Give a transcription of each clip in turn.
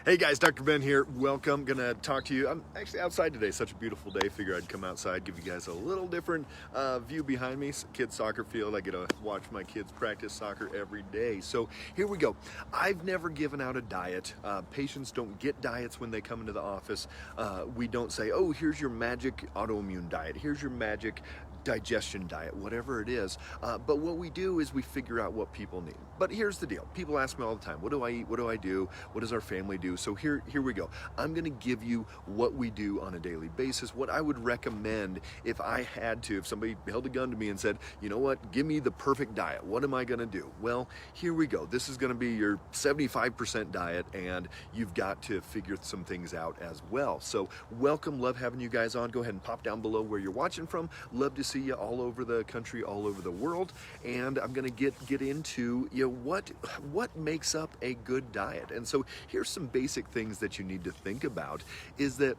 Hey guys, Dr. Ben here. Welcome. Gonna talk to you. I'm actually outside today. Such a beautiful day. Figure I'd come outside, give you guys a little different view behind me. Kids soccer field. I get to watch my kids practice soccer every day. So here we go. I've never given out a diet. Patients don't get diets when they come into the office. We don't say, oh, here's your magic autoimmune diet. Here's your magic digestion diet, whatever it is. But what we do is we figure out what people need. But here's the deal. People ask me all the time, what do I eat? What do I do? What does our family do? So here we go. I'm gonna give you what we do on a daily basis, what I would recommend if I had to, if somebody held a gun to me and said, you know what, give me the perfect diet. What am I gonna do? Well, here we go. This is gonna be your 75% diet, and you've got to figure some things out as well. So welcome, love having you guys on. Go ahead and pop down below where you're watching from. Love to see you all over the country, all over the world. And I'm gonna get into what makes up a good diet. And so here's some basic things that you need to think about is that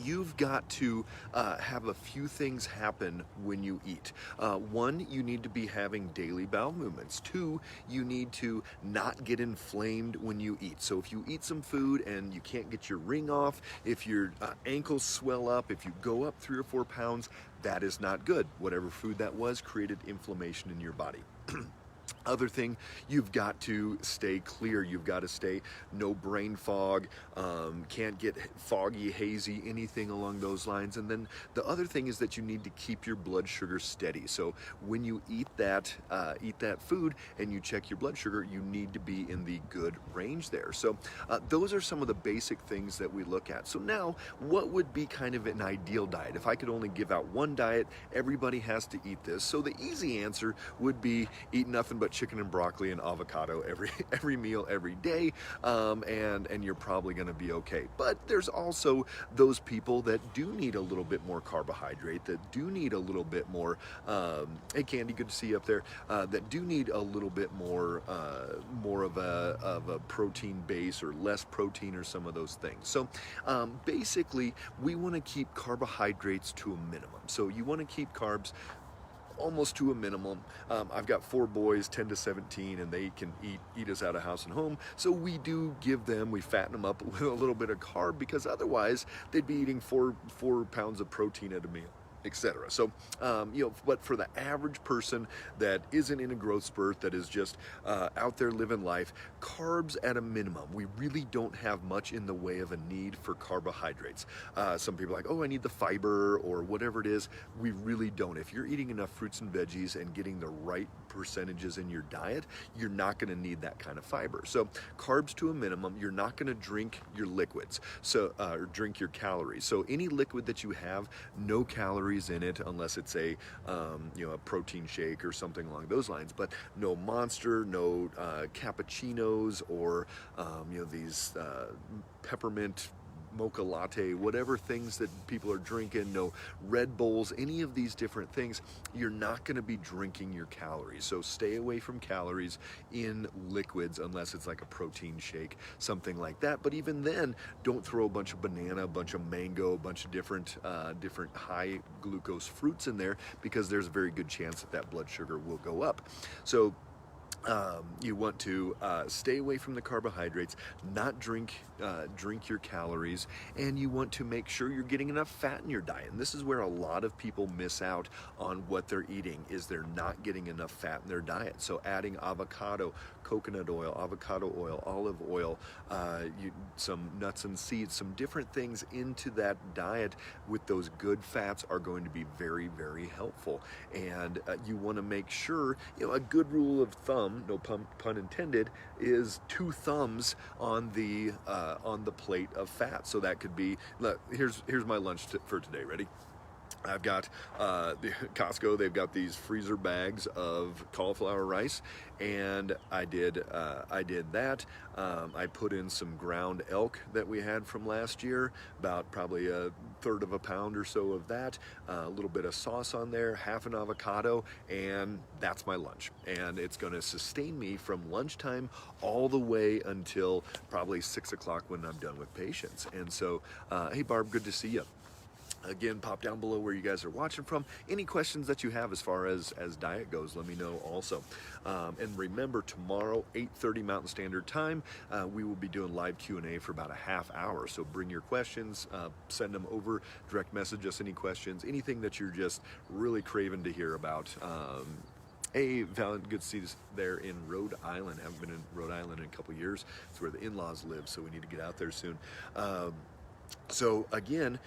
you've got to have a few things happen when you eat. One, you need to be having daily bowel movements. Two, you need to not get inflamed when you eat. So if you eat some food and you can't get your ring off, if your ankles swell up, if you go up 3 or 4 pounds, that is not good. Whatever food that was created inflammation in your body. Other thing, you've got to stay clear. You've got to stay no brain fog, can't get foggy, hazy, anything along those lines. And then the other thing is that you need to keep your blood sugar steady. So when you eat that food and you check your blood sugar, you need to be in the good range there. So those are some of the basic things that we look at. So now, what would be kind of an ideal diet? If I could only give out one diet, everybody has to eat this. So the easy answer would be eat nothing but chicken and broccoli and avocado every meal every day, and you're probably going to be okay. But there's also those people that do need a little bit more carbohydrate, that do need a little bit more, hey Candy, good to see you up there, that do need a little bit more of a protein base or less protein or some of those things. So basically we want to keep carbohydrates to a minimum. So you want to keep carbs almost to a minimum. I've got 4 boys, 10 to 17, and they can eat us out of house and home. So we do give them, we fatten them up with a little bit of carb, because otherwise they'd be eating 4 pounds of protein at a meal, etc. So, but for the average person that isn't in a growth spurt, that is just out there living life, carbs at a minimum. We really don't have much in the way of a need for carbohydrates. Some people are like, oh, I need the fiber or whatever it is. We really don't. If you're eating enough fruits and veggies and getting the right percentages in your diet, you're not going to need that kind of fiber. So carbs to a minimum. You're not going to drink your liquids, so or drink your calories. So any liquid that you have, no calories in it, unless it's a a protein shake or something along those lines. But no Monster, no cappuccinos, or these peppermint mocha latte, whatever things that people are drinking, no Red Bulls, any of these different things. You're not going to be drinking your calories. So stay away from calories in liquids unless it's like a protein shake, something like that. But even then, don't throw a bunch of banana, a bunch of mango, a bunch of different high glucose fruits in there, because there's a very good chance that blood sugar will go up. So you want to stay away from the carbohydrates, not drink your calories, and you want to make sure you're getting enough fat in your diet. And this is where a lot of people miss out on what they're eating, is they're not getting enough fat in their diet. So adding avocado, coconut oil, avocado oil, olive oil, some nuts and seeds, some different things into that diet with those good fats are going to be very, very helpful. And you want to make sure, a good rule of thumb, no pun intended, is 2 thumbs on the plate of fat. So that could be, look, here's my lunch for today. Ready? I've got the Costco. They've got these freezer bags of cauliflower rice, and I did that. I put in some ground elk that we had from last year, about probably 1/3 of a pound or so of that. A little bit of sauce on there, half an avocado, and that's my lunch. And it's going to sustain me from lunchtime all the way until probably 6 o'clock when I'm done with patients. And so, hey Barb, good to see you. Again, pop down below where you guys are watching from. Any questions that you have as far as diet goes, let me know also. And remember, tomorrow, 8:30 Mountain Standard Time, we will be doing live Q&A for about a half hour. So bring your questions, send them over, direct message us any questions, anything that you're just really craving to hear about. Hey, Valen, good to see you there in Rhode Island. Haven't been in Rhode Island in a couple years. It's where the in-laws live, so we need to get out there soon. So again,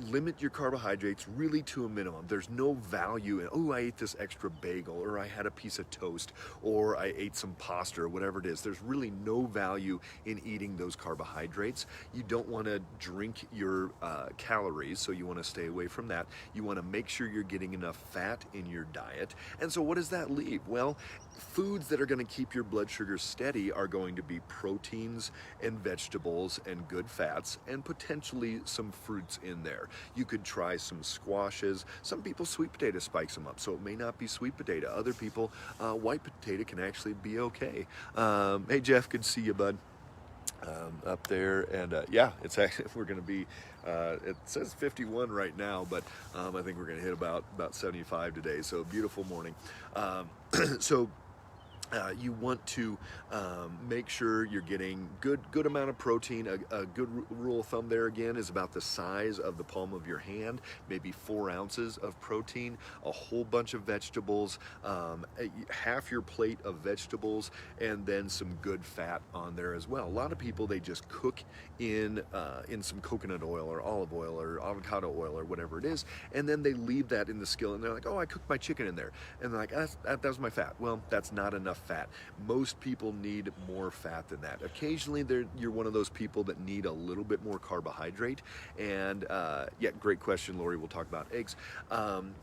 limit your carbohydrates really to a minimum. There's no value in, oh, I ate this extra bagel, or I had a piece of toast, or I ate some pasta, or whatever it is. There's really no value in eating those carbohydrates. You don't want to drink your calories, so you want to stay away from that. You want to make sure you're getting enough fat in your diet. And so what does that leave? Well, foods that are going to keep your blood sugar steady are going to be proteins and vegetables and good fats, and potentially some fruits in there. You could try some squashes. Some people, sweet potato spikes them up, so it may not be sweet potato. Other people, white potato can actually be okay. Hey Jeff, good to see you, bud. Up there, and yeah, it's actually, we're going to be, it says 51 right now, but I think we're going to hit about 75 today, so beautiful morning. So you want to make sure you're getting good amount of protein. A good rule of thumb there again is about the size of the palm of your hand, maybe 4 ounces of protein, a whole bunch of vegetables, half your plate of vegetables, and then some good fat on there as well. A lot of people, they just cook in some coconut oil or olive oil or avocado oil or whatever it is, and then they leave that in the skillet, and they're like, oh, I cooked my chicken in there, and they're like, that was my fat. Well, that's not enough fat. Most people need more fat than that. Occasionally you're one of those people that need a little bit more carbohydrate, and yeah, great question, Lori. We'll talk about eggs.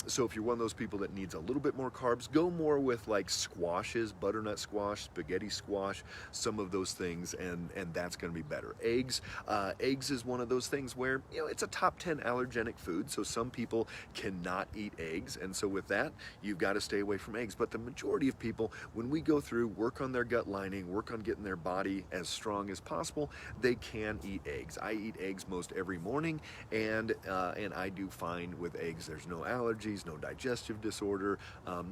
So if you're one of those people that needs a little bit more carbs, go more with like squashes, butternut squash, spaghetti squash, some of those things, and that's going to be better. Eggs is one of those things where, you know, it's a top 10 allergenic food, so some people cannot eat eggs, and so with that, you've got to stay away from eggs. But the majority of people, when we go through, work on their gut lining, work on getting their body as strong as possible, they can eat eggs. I eat eggs most every morning, and I do fine with eggs. There's no allergies, no digestive disorder,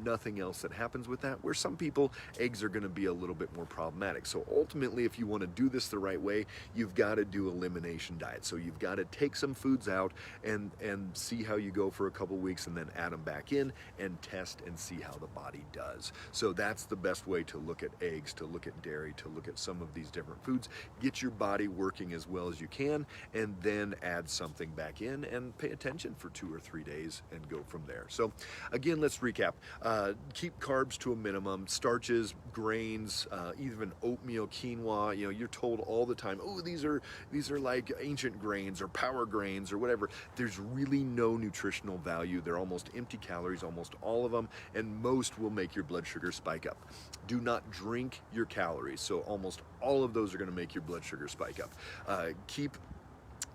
nothing else that happens with that, where some people, eggs are going to be a little bit more problematic. So ultimately, if you want to do this the right way, you've got to do elimination diet. So you've got to take some foods out and see how you go for a couple weeks, and then add them back in and test and see how the body does. So that's the best way to look at eggs, to look at dairy, to look at some of these different foods. Get your body working as well as you can, and then add something back in and pay attention for 2 or 3 days and go from there. So again, let's recap. Keep carbs to a minimum. Starches, grains, even oatmeal, quinoa. You know, you're told all the time, oh, these are like ancient grains or power grains or whatever. There's really no nutritional value. They're almost empty calories, almost all of them, and most will make your blood sugar spike up. Do not drink your calories. So almost all of those are going to make your blood sugar spike up. Keep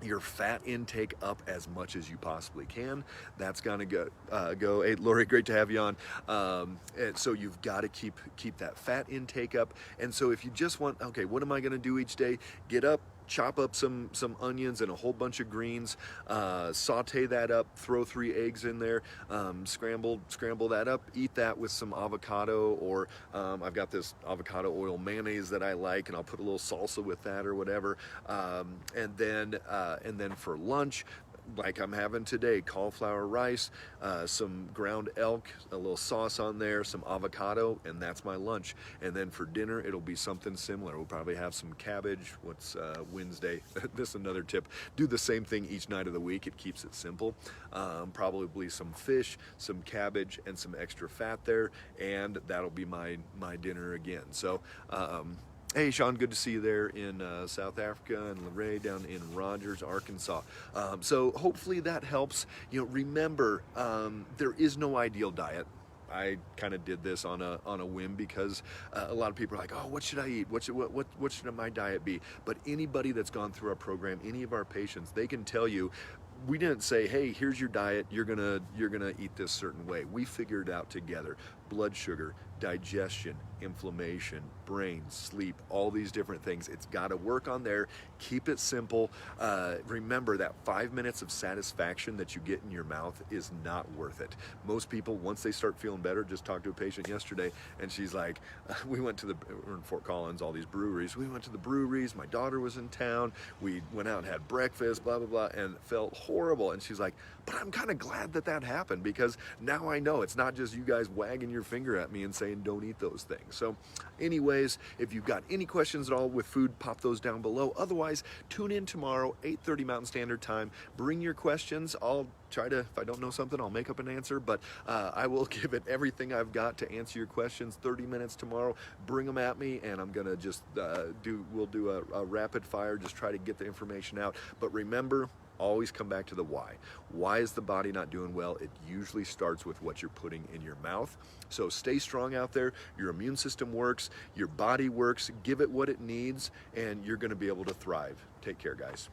your fat intake up as much as you possibly can. That's gonna go. Hey, Lori, great to have you on. And so you've got to keep that fat intake up. And so if you just want, okay, what am I gonna do each day? Get up, chop up some onions and a whole bunch of greens, saute that up, throw 3 eggs in there, scramble that up, eat that with some avocado, or I've got this avocado oil mayonnaise that I like, and I'll put a little salsa with that or whatever, and then for lunch, like I'm having today, cauliflower rice, some ground elk, a little sauce on there, some avocado, and that's my lunch. And then for dinner, it'll be something similar. We'll probably have some cabbage. What's Wednesday? This is another tip. Do the same thing each night of the week. It keeps it simple. Probably some fish, some cabbage, and some extra fat there, and that'll be my dinner again. So hey, Sean, good to see you there in South Africa, and Lorraine down in Rogers, Arkansas. So hopefully that helps. You know, remember, there is no ideal diet. I kind of did this on a whim because a lot of people are like, oh, what should I eat? What should my diet be? But anybody that's gone through our program, any of our patients, they can tell you, we didn't say, hey, here's your diet, you're gonna eat this certain way. We figured it out together. blood sugar, digestion, inflammation, brain, sleep, all these different things. It's got to work on there. Keep it simple. Remember that 5 minutes of satisfaction that you get in your mouth is not worth it. Most people, once they start feeling better, just talked to a patient yesterday, and she's like, we're in Fort Collins, all these breweries. We went to the breweries. My daughter was in town. We went out and had breakfast, blah, blah, blah, and felt horrible. And she's like, but I'm kind of glad that that happened, because now I know it's not just you guys wagging your finger at me and saying don't eat those things. So anyways, if you've got any questions at all with food, pop those down below. Otherwise, tune in tomorrow, 8:30 Mountain Standard Time. Bring your questions. I'll try to, if I don't know something, I'll make up an answer, but I will give it everything I've got to answer your questions. 30 minutes tomorrow. Bring them at me, and I'm gonna just we'll do a rapid fire, just try to get the information out. But remember, always come back to the why. Why is the body not doing well? It usually starts with what you're putting in your mouth. So stay strong out there. Your immune system works, your body works, give it what it needs, and you're gonna be able to thrive. Take care, guys.